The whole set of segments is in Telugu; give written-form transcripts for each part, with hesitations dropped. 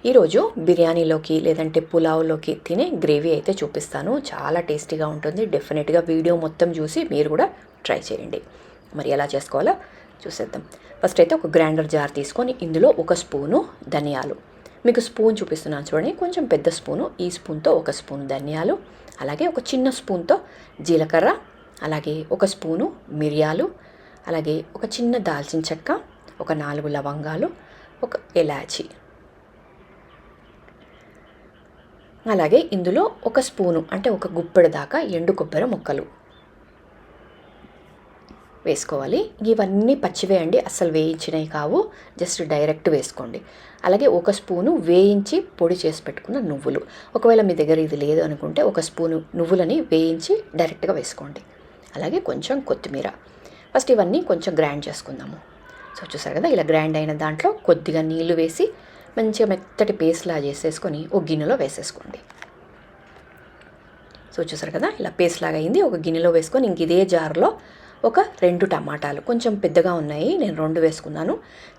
ఈరోజు బిర్యానీలోకి లేదంటే పులావ్లోకి తినే గ్రేవీ అయితే చూపిస్తాను. చాలా టేస్టీగా ఉంటుంది. డెఫినెట్గా వీడియో మొత్తం చూసి మీరు కూడా ట్రై చేయండి. మరి ఎలా చేసుకోవాలో చూసేద్దాం. ఫస్ట్ అయితే ఒక గ్రైండర్ జార్ తీసుకొని ఇందులో ఒక స్పూను ధనియాలు, మీకు స్పూన్ చూపిస్తున్నాను చూడండి, కొంచెం పెద్ద స్పూను, ఈ స్పూన్తో ఒక స్పూన్ ధనియాలు, అలాగే ఒక చిన్న స్పూన్తో జీలకర్ర, అలాగే ఒక స్పూను మిరియాలు, అలాగే ఒక చిన్న దాల్చిన చెక్క, ఒక 4 లవంగాలు, ఒక ఎలాచి, అలాగే ఇందులో ఒక స్పూను అంటే ఒక గుప్పెడు దాకా ఎండు కొబ్బరి ముక్కలు వేసుకోవాలి. ఇవన్నీ పచ్చివేయండి, అస్సలు వేయించినవి కావు, జస్ట్ డైరెక్ట్ వేసుకోండి. అలాగే ఒక స్పూను వేయించి పొడి చేసి పెట్టుకున్న నువ్వులు, ఒకవేళ మీ దగ్గర ఇది లేదు అనుకుంటే ఒక స్పూను నువ్వులని వేయించి డైరెక్ట్గా వేసుకోండి. అలాగే కొంచెం కొత్తిమీర. ఫస్ట్ ఇవన్నీ కొంచెం గ్రైండ్ చేసుకుందాము. సో చూసారు కదా, ఇలా గ్రైండ్ అయిన దాంట్లో కొద్దిగా నీళ్లు వేసి మంచిగా మెత్తటి పేస్ట్లా చేసేసుకొని ఒక గిన్నెలో వేసేసుకోండి. సో చూసారు కదా, ఇలా పేస్ట్ లాగా అయింది. ఒక గిన్నెలో వేసుకొని ఇంక ఇదే జార్లో ఒక 2 టమాటాలు, కొంచెం పెద్దగా ఉన్నాయి, నేను 2 వేసుకున్నాను,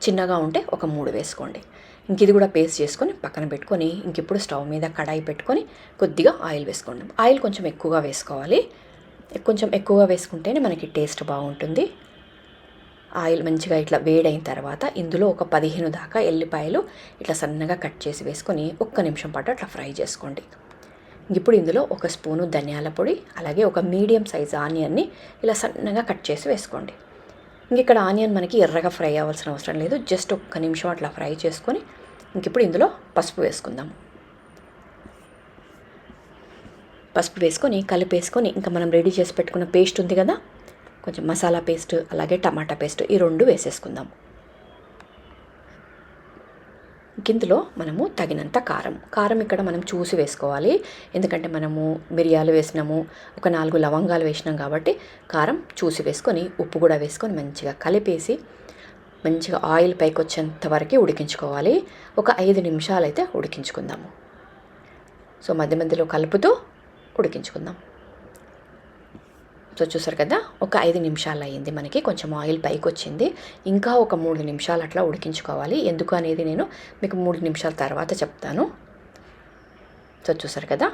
చిన్నగా ఉంటే ఒక 3 వేసుకోండి. ఇంక ఇది కూడా పేస్ట్ చేసుకొని పక్కన పెట్టుకొని ఇంక ఇప్పుడు స్టవ్ మీద కడాయి పెట్టుకొని కొద్దిగా ఆయిల్ వేసుకోండి. ఆయిల్ కొంచెం ఎక్కువగా వేసుకోవాలి, కొంచెం ఎక్కువగా వేసుకుంటేనే మనకి టేస్ట్ బాగుంటుంది. ఆయిల్ మంచిగా ఇట్లా వేడైన తర్వాత ఇందులో ఒక 15 దాకా ఎల్లిపాయలు ఇట్లా సన్నగా కట్ చేసి వేసుకొని 1 నిమిషం పాటు అట్లా ఫ్రై చేసుకోండి. ఇప్పుడు ఇందులో ఒక స్పూను ధనియాల పొడి, అలాగే ఒక మీడియం సైజ్ ఆనియన్ని ఇలా సన్నగా కట్ చేసి వేసుకోండి. ఇంక ఇక్కడ ఆనియన్ మనకి ఎర్రగా ఫ్రై అవ్వాల్సిన అవసరం లేదు, జస్ట్ 1 నిమిషం అట్లా ఫ్రై చేసుకొని ఇంక ఇప్పుడు ఇందులో పసుపు వేసుకుందాం. పసుపు వేసుకొని కలిపేసుకొని ఇంకా మనం రెడీ చేసి పెట్టుకున్న పేస్ట్ ఉంది కదా, కొంచెం మసాలా పేస్ట్ అలాగే టమాటా పేస్ట్, ఈ 2 వేసేసుకుందాం. ఇందులో మనము తగినంత కారం ఇక్కడ మనం చూసి వేసుకోవాలి, ఎందుకంటే మనము మిరియాలు వేసినాము, ఒక 4 లవంగాలు వేసినాం కాబట్టి కారం చూసి వేసుకొని ఉప్పు కూడా వేసుకొని మంచిగా కలిపేసి మంచిగా ఆయిల్ పైకి వచ్చేంత వరకు ఉడికించుకోవాలి. ఒక 5 నిమిషాలు అయితే ఉడికించుకుందాము. సో మధ్య మధ్యలో కలుపుతూ ఉడికించుకుందాం. సో చూసారు కదా, ఒక 5 నిమిషాలు అయ్యింది, మనకి కొంచెం ఆయిల్ పైకి వచ్చింది. ఇంకా ఒక 3 నిమిషాలు అట్లా ఉడికించుకోవాలి. ఎందుకు అనేది నేను మీకు 3 నిమిషాల తర్వాత చెప్తాను. సో చూసారు కదా,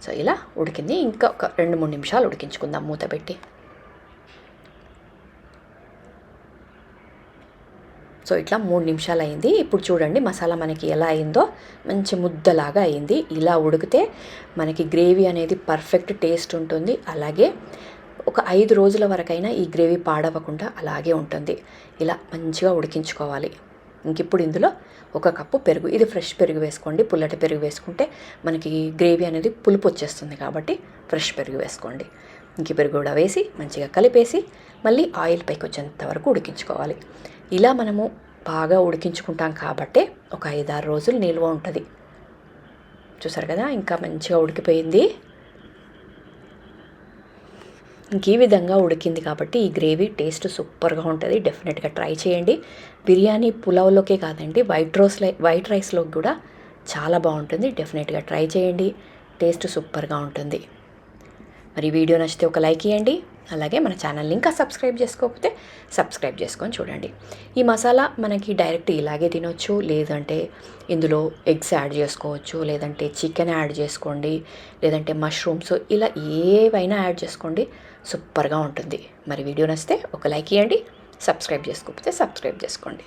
సో ఇలా ఉడికింది. ఇంకా ఒక 2-3 నిమిషాలు ఉడికించుకుందాం మూత పెట్టి. సో ఇట్లా 3 నిమిషాలు అయింది. ఇప్పుడు చూడండి మసాలా మనకి ఎలా అయిందో, మంచి ముద్దలాగా అయింది. ఇలా ఉడికితే మనకి గ్రేవీ అనేది పర్ఫెక్ట్ టేస్ట్ ఉంటుంది. అలాగే ఒక 5 రోజుల వరకైనా ఈ గ్రేవీ పాడవకుండా అలాగే ఉంటుంది. ఇలా మంచిగా ఉడికించుకోవాలి. ఇంక ఇప్పుడు ఇందులో 1 కప్పు పెరుగు, ఇది ఫ్రెష్ పెరుగు వేసుకోండి, పుల్లటి పెరుగు వేసుకుంటే మనకి గ్రేవీ అనేది పులుపు వచ్చేస్తుంది కాబట్టి ఫ్రెష్ పెరుగు వేసుకోండి. ఇంక పెరుగు కూడా వేసి మంచిగా కలిపేసి మళ్ళీ ఆయిల్ పైకి వచ్చేంత వరకు ఉడికించుకోవాలి. ఇలా మనము బాగా ఉడికించుకుంటాం కాబట్టి ఒక 5-6 రోజులు నిల్వ ఉంటుంది. చూసారు కదా, ఇంకా మంచిగా ఉడికిపోయింది. ఇంక ఈ విధంగా ఉడికింది కాబట్టి ఈ గ్రేవీ టేస్ట్ సూపర్గా ఉంటుంది. డెఫినెట్గా ట్రై చేయండి. బిర్యానీ పులావ్లోకే కాదండి, వైట్ రైస్లోకి కూడా చాలా బాగుంటుంది. డెఫినెట్గా ట్రై చేయండి, టేస్ట్ సూపర్గా ఉంటుంది. మరి వీడియో నచ్చితే ఒక లైక్ ఇవ్వండి, అలాగే మన ఛానల్ని ఇంకా సబ్స్క్రైబ్ చేసుకోకపోతే సబ్స్క్రైబ్ చేసుకొని చూడండి. ఈ మసాలా మనకి డైరెక్ట్ ఇలాగే తినొచ్చు, లేదంటే ఇందులో ఎగ్స్ యాడ్ చేసుకోవచ్చు, లేదంటే చికెన్ యాడ్ చేసుకోండి, లేదంటే మష్రూమ్స్, ఇలా ఏవైనా యాడ్ చేసుకోండి, సూపర్గా ఉంటుంది. మరి వీడియో నచ్చితే ఒక లైక్ ఇవ్వండి, సబ్స్క్రైబ్ చేసుకోకపోతే సబ్స్క్రైబ్ చేసుకోండి.